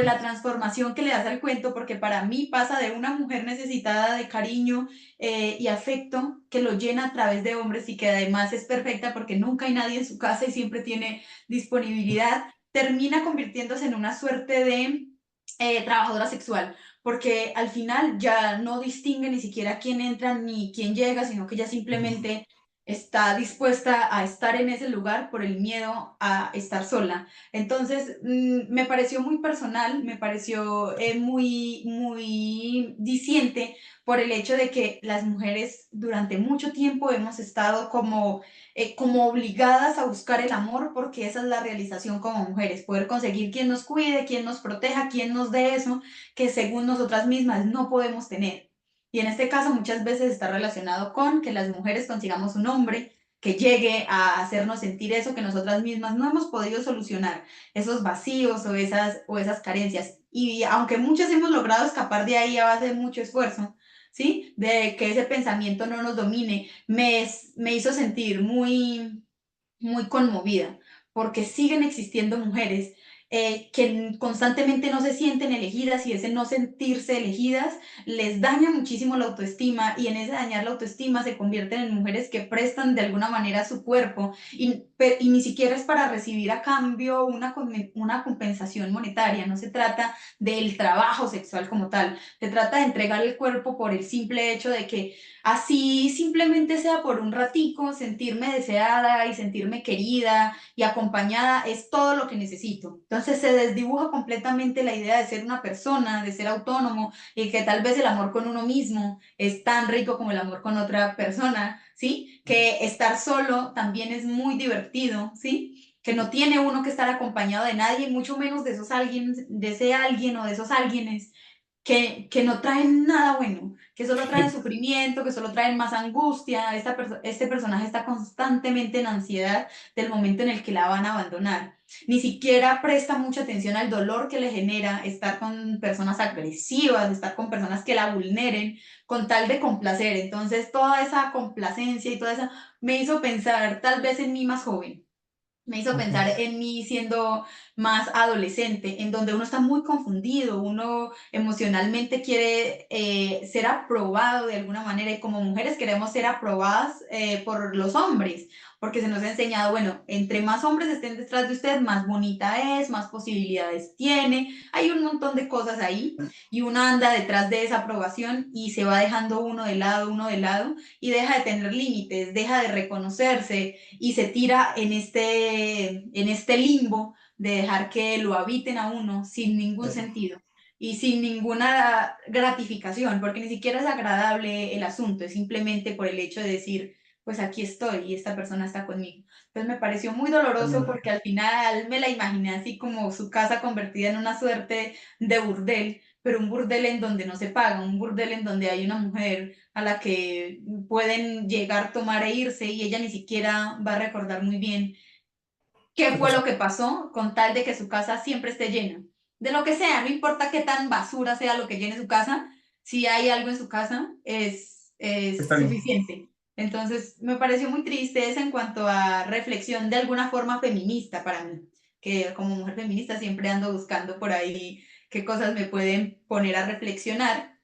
la transformación que le das al cuento, porque para mí pasa de una mujer necesitada de cariño y afecto que lo llena a través de hombres y que además es perfecta porque nunca hay nadie en su casa y siempre tiene disponibilidad, termina convirtiéndose en una suerte de trabajadora sexual, porque al final ya no distingue ni siquiera quién entra ni quién llega, sino que ya simplemente está dispuesta a estar en ese lugar por el miedo a estar sola. Entonces, me pareció muy personal, me pareció muy diciente por el hecho de que las mujeres durante mucho tiempo hemos estado como obligadas a buscar el amor porque esa es la realización como mujeres, poder conseguir quien nos cuide, quien nos proteja, quien nos dé eso que según nosotras mismas no podemos tener. Y en este caso muchas veces está relacionado con que las mujeres consigamos un hombre que llegue a hacernos sentir eso que nosotras mismas no hemos podido solucionar, esos vacíos o esas carencias. Y aunque muchas hemos logrado escapar de ahí a base de mucho esfuerzo, ¿sí? De que ese pensamiento no nos domine, me hizo sentir muy conmovida, porque siguen existiendo mujeres que constantemente no se sienten elegidas y ese no sentirse elegidas les daña muchísimo la autoestima y en ese dañar la autoestima se convierten en mujeres que prestan de alguna manera su cuerpo y ni siquiera es para recibir a cambio una compensación monetaria, no se trata del trabajo sexual como tal, se trata de entregar el cuerpo por el simple hecho de que así simplemente sea por un ratico, sentirme deseada y sentirme querida y acompañada es todo lo que necesito. Entonces se desdibuja completamente la idea de ser una persona, de ser autónomo y que tal vez el amor con uno mismo es tan rico como el amor con otra persona, ¿sí? Que estar solo también es muy divertido, ¿sí? Que no tiene uno que estar acompañado de nadie, mucho menos de esos alguien, de ese alguien o de esos alguienes que no traen nada bueno, que solo traen sufrimiento, que solo traen más angustia. Este personaje está constantemente en ansiedad del momento en el que la van a abandonar. Ni siquiera presta mucha atención al dolor que le genera estar con personas agresivas, estar con personas que la vulneren, con tal de complacer. Entonces, toda esa complacencia y toda esa me hizo pensar tal vez en mí más joven, me hizo pensar Ok. en mí siendo más adolescente, en donde uno está muy confundido, uno emocionalmente quiere ser aprobado de alguna manera y como mujeres queremos ser aprobadas por los hombres, porque se nos ha enseñado, bueno, entre más hombres estén detrás de usted, más bonita es, más posibilidades tiene, hay un montón de cosas ahí y uno anda detrás de esa aprobación y se va dejando uno de lado y deja de tener límites, deja de reconocerse y se tira en este limbo de dejar que lo habiten a uno sin ningún sentido y sin ninguna gratificación, porque ni siquiera es agradable el asunto, es simplemente por el hecho de decir, pues aquí estoy y esta persona está conmigo. Entonces me pareció muy doloroso porque al final me la imaginé así como su casa convertida en una suerte de burdel, pero un burdel en donde no se paga, un burdel en donde hay una mujer a la que pueden llegar, tomar e irse y ella ni siquiera va a recordar muy bien qué ¿Qué fue pasó? lo que pasó con tal de que su casa siempre esté llena. De lo que sea, no importa qué tan basura sea lo que llene su casa, si hay algo en su casa es Está bien. suficiente. Entonces, me pareció muy triste eso en cuanto a reflexión de alguna forma feminista para mí, que como mujer feminista siempre ando buscando por ahí qué cosas me pueden poner a reflexionar,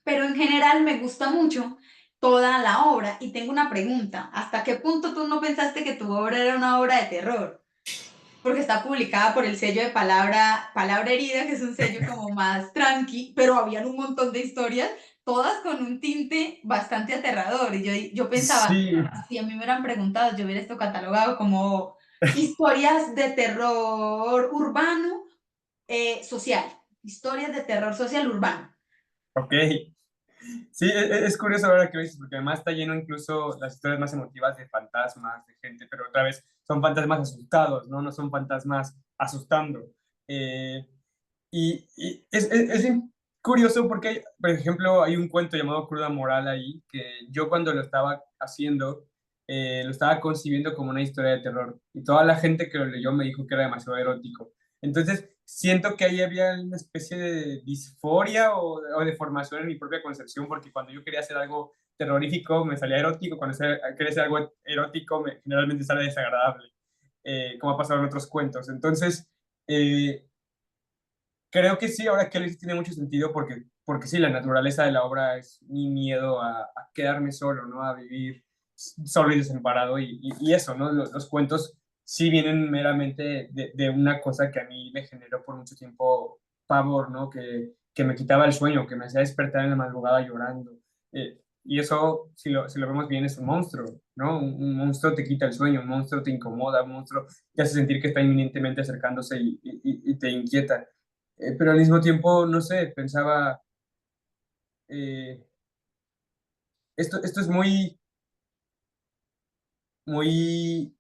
pero en general me gusta mucho toda la obra y tengo una pregunta, ¿hasta qué punto tú no pensaste que tu obra era una obra de terror? Porque está publicada por el sello de Palabra Herida, que es un sello como más tranqui, pero habían un montón de historias, todas con un tinte bastante aterrador. Y yo pensaba, Sí, si a mí me hubieran preguntado, yo hubiera esto catalogado como historias de terror urbano social, historias de terror social urbano. ok. Sí, es curioso ahora que lo dices, porque además está lleno incluso las historias más emotivas de fantasmas, de gente, pero otra vez son fantasmas asustados, ¿no? No son fantasmas asustando. Eh, y es curioso porque, por ejemplo, hay un cuento llamado Cruda Moral ahí, que yo cuando lo estaba haciendo, lo estaba concibiendo como una historia de terror. Y toda la gente que lo leyó me dijo que era demasiado erótico. Entonces, siento que ahí había una especie de disforia o de formación en mi propia concepción, porque cuando yo quería hacer algo terrorífico me salía erótico, cuando quería hacer algo erótico generalmente sale desagradable, como ha pasado en otros cuentos. Entonces, eh, creo que sí, ahora que lo dices tiene mucho sentido porque sí, la naturaleza de la obra es mi miedo a quedarme solo, ¿no? A vivir solo y desamparado y eso, ¿no? Los cuentos sí vienen meramente de una cosa que a mí me generó por mucho tiempo pavor, ¿no? Que me quitaba el sueño, que me hacía despertar en la madrugada llorando. Y eso, si lo vemos bien, es un monstruo, ¿no? Un monstruo te quita el sueño, un monstruo te incomoda, un monstruo te hace sentir que está inminentemente acercándose y te inquieta. Pero al mismo tiempo, no sé, pensaba, eh, esto es muy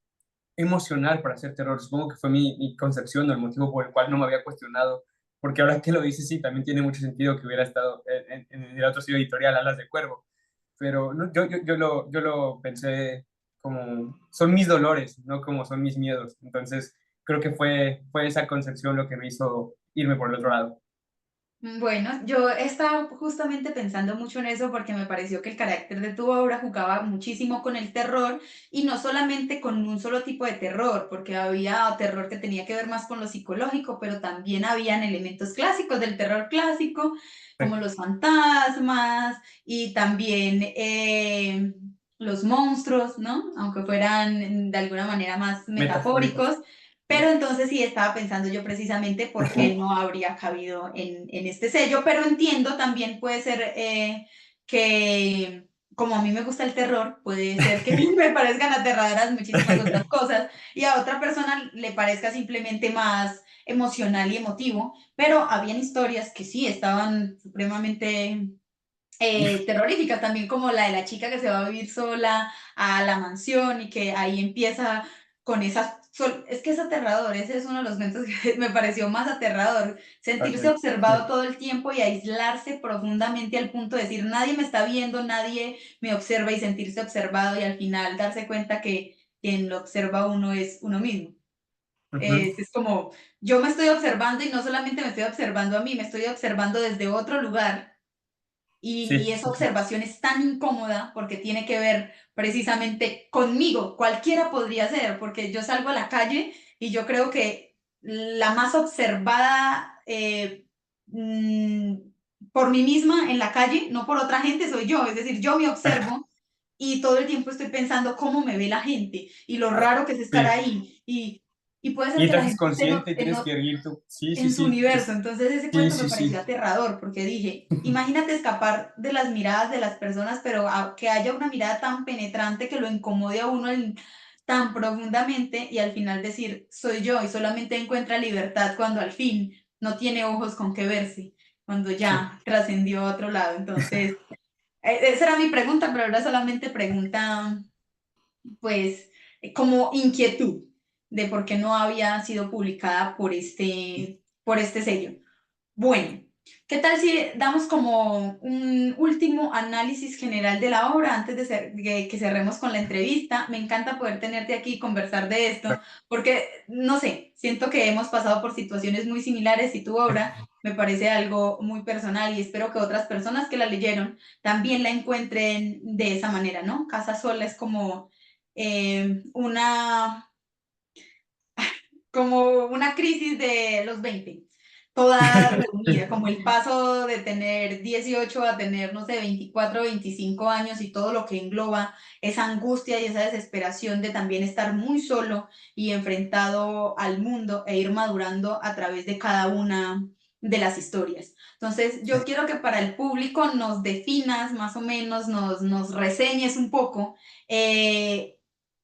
emocional para hacer terror. Supongo que fue mi concepción o el motivo por el cual no me había cuestionado. Porque ahora que lo dices, sí, también tiene mucho sentido que hubiera estado en el otro sello editorial, Alas de Cuervo. Pero no, yo lo pensé como, son mis dolores, no como son mis miedos. Entonces, creo que fue esa concepción lo que me hizo irme por el otro lado. Bueno, yo estaba justamente pensando mucho en eso porque me pareció que el carácter de tu obra jugaba muchísimo con el terror y no solamente con un solo tipo de terror, porque había terror que tenía que ver más con lo psicológico, pero también habían elementos clásicos del terror clásico, como los fantasmas y también los monstruos, ¿no? Aunque fueran de alguna manera más Metafóricos. metafóricos. Pero entonces sí estaba pensando yo precisamente por qué no habría cabido en este sello, pero entiendo también puede ser que como a mí me gusta el terror, puede ser que me parezcan aterradoras muchísimas otras cosas y a otra persona le parezca simplemente más emocional y emotivo, pero habían historias que sí estaban supremamente terroríficas, también como la de la chica que se va a vivir sola a la mansión y que ahí empieza con esas... Es que es aterrador, ese es uno de los momentos que me pareció más aterrador, sentirse Ok, observado todo el tiempo y aislarse profundamente al punto de decir nadie me está viendo, nadie me observa y sentirse observado y al final darse cuenta que quien lo observa a uno es uno mismo. ujú, Es como yo me estoy observando y no solamente me estoy observando a mí, me estoy observando desde otro lugar y sí, esa sí, sí. observación es tan incómoda porque tiene que ver precisamente conmigo. Cualquiera podría ser, porque yo salgo a la calle y yo creo que la más observada mm, por mí misma en la calle, no por otra gente, soy yo. Es decir, yo me observo y todo el tiempo estoy pensando cómo me ve la gente y lo Ah, raro que es estar sí. ahí. Y puede Y ser que la entras gente esté consciente y tienes que erguir tu... Sí, sí, en su sí. universo. Entonces ese Sí, cuento me sí, pareció sí. aterrador porque dije, imagínate escapar de las miradas de las personas, pero que haya una mirada tan penetrante que lo incomode a uno tan profundamente y al final decir, soy yo y solamente encuentra libertad cuando al fin no tiene ojos con que verse, cuando Sí. ya trascendió a otro lado. Entonces, esa era mi pregunta, pero ahora solamente pregunta pues como inquietud de por qué no había sido publicada por este sello. Bueno, ¿qué tal si damos como un último análisis general de la obra antes de que cerremos con la entrevista? Me encanta poder tenerte aquí y conversar de esto, porque, no sé, siento que hemos pasado por situaciones muy similares y tu obra me parece algo muy personal y espero que otras personas que la leyeron también la encuentren de esa manera, ¿no? Casa Sola es una, como una crisis de los 20. toda reunida, como el paso de tener 18 a tener, no sé, 24 o 25 años y todo lo que engloba esa angustia y esa desesperación de también estar muy solo y enfrentado al mundo e ir madurando a través de cada una de las historias. Entonces, yo Sí. quiero que para el público nos definas más o menos, nos reseñes un poco eh,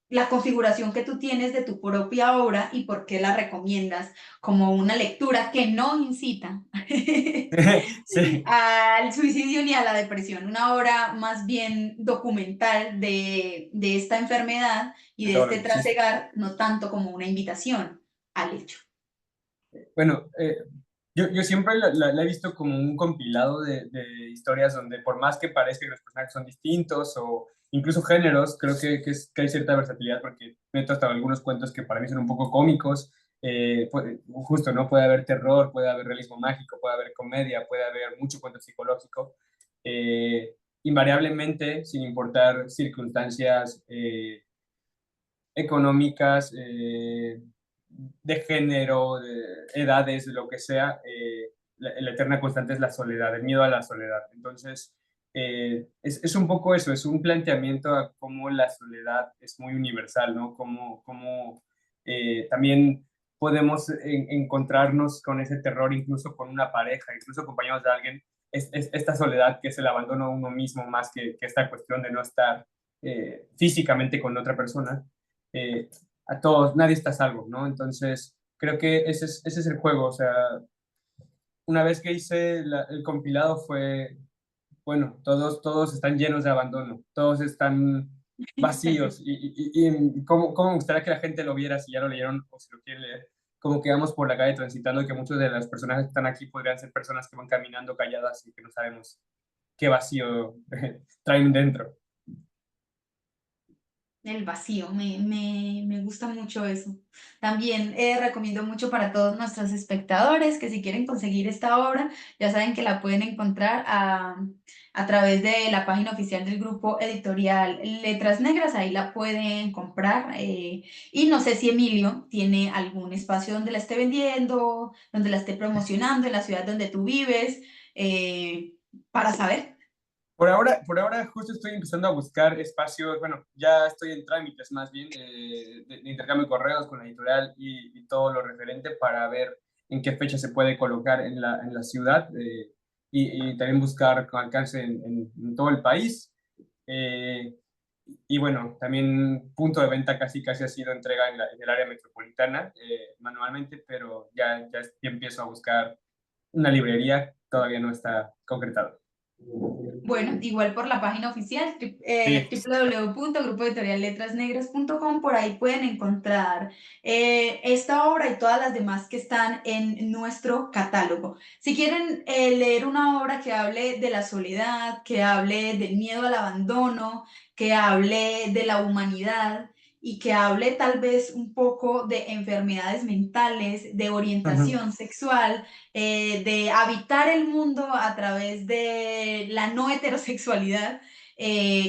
la configuración que tú tienes de tu propia obra y por qué la recomiendas como una lectura que no incita Sí, al suicidio ni a la depresión, una obra más bien documental de esta enfermedad y de de todo lo este que existe. trasegar, no tanto como una invitación al hecho. Bueno, yo siempre la he visto como un compilado de historias donde por más que parezca que los personajes son distintos o incluso géneros, creo que hay cierta versatilidad porque meto hasta algunos cuentos que para mí son un poco cómicos. Justo, ¿no? Puede haber terror, puede haber realismo mágico, puede haber comedia, puede haber mucho cuento psicológico. Invariablemente, sin importar circunstancias económicas, de género, de edades, de lo que sea, la eterna constante es la soledad, el miedo a la soledad. Entonces, es un poco eso, es un planteamiento a cómo la soledad es muy universal, ¿no? Cómo también podemos encontrarnos con ese terror incluso con una pareja, incluso acompañados de alguien, es esta soledad que es el abandono a uno mismo más que esta cuestión de no estar físicamente con otra persona. eh, a todos, nadie está a salvo, ¿no? Entonces, creo que ese es el juego, o sea, una vez que hice el compilado fue, bueno, todos están llenos de abandono, todos están vacíos y cómo me gustaría que la gente lo viera si ya lo leyeron o si lo quieren leer, como que vamos por la calle transitando y que muchos de las personas que están aquí podrían ser personas que van caminando calladas y que no sabemos qué vacío traen dentro. El vacío, me gusta mucho eso. También recomiendo mucho para todos nuestros espectadores que si quieren conseguir esta obra, ya saben que la pueden encontrar a través de la página oficial del grupo editorial Letras Negras, ahí la pueden comprar. Y no sé si Emilio tiene algún espacio donde la esté vendiendo, donde la esté promocionando, en la ciudad donde tú vives, para saber. Por ahora justo estoy empezando a buscar espacios, bueno, ya estoy en trámites más bien de intercambio de correos con la editorial y todo lo referente para ver en qué fecha se puede colocar en la ciudad y también buscar con alcance en todo el país. Eh, y bueno, también punto de venta casi casi ha sido entrega en el área metropolitana manualmente, pero ya empiezo a buscar una librería, todavía no está concretado. Bueno, igual por la página oficial Sí. www.grupoeditorialletrasnegras.com, por ahí pueden encontrar esta obra y todas las demás que están en nuestro catálogo. Si quieren leer una obra que hable de la soledad, que hable del miedo al abandono, que hable de la humanidad y que hable tal vez un poco de enfermedades mentales, de Ujú. orientación sexual, de habitar el mundo a través de la no heterosexualidad.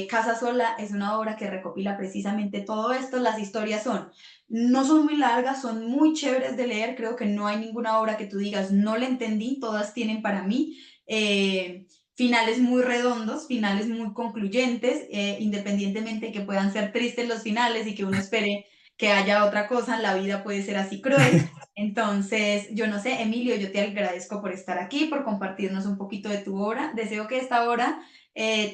Casa Sola es una obra que recopila precisamente todo esto. Las historias no son muy largas, son muy chéveres de leer. Creo que no hay ninguna obra que tú digas no la entendí, todas tienen para mí finales muy redondos, finales muy concluyentes, independientemente de que puedan ser tristes los finales y que uno espere que haya otra cosa, la vida puede ser así cruel. Entonces, yo no sé, Emilio, yo te agradezco por estar aquí, por compartirnos un poquito de tu obra. Deseo que esta obra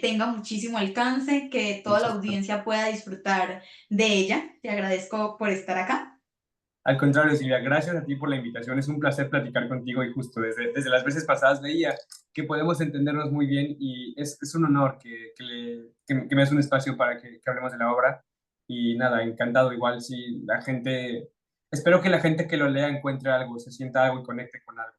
tenga muchísimo alcance, que toda la Muchas gracias. audiencia pueda disfrutar de ella. Te agradezco por estar acá. Al contrario, Silvia, gracias a ti por la invitación. Es un placer platicar contigo y justo desde las veces pasadas veía que podemos entendernos muy bien y es un honor que me des un espacio para que hablemos de la obra. Y nada, encantado. Igual si la gente, espero que la gente que lo lea encuentre algo, se sienta algo y conecte con algo.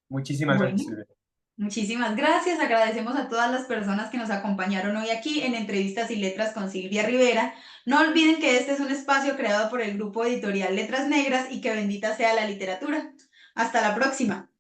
Muchísimas gracias, Bueno, Silvia. muchísimas gracias. Agradecemos a todas las personas que nos acompañaron hoy aquí en Entrevistas y Letras con Silvia Rivera. No olviden que este es un espacio creado por el grupo editorial Letras Negras y que bendita sea la literatura. Hasta la próxima.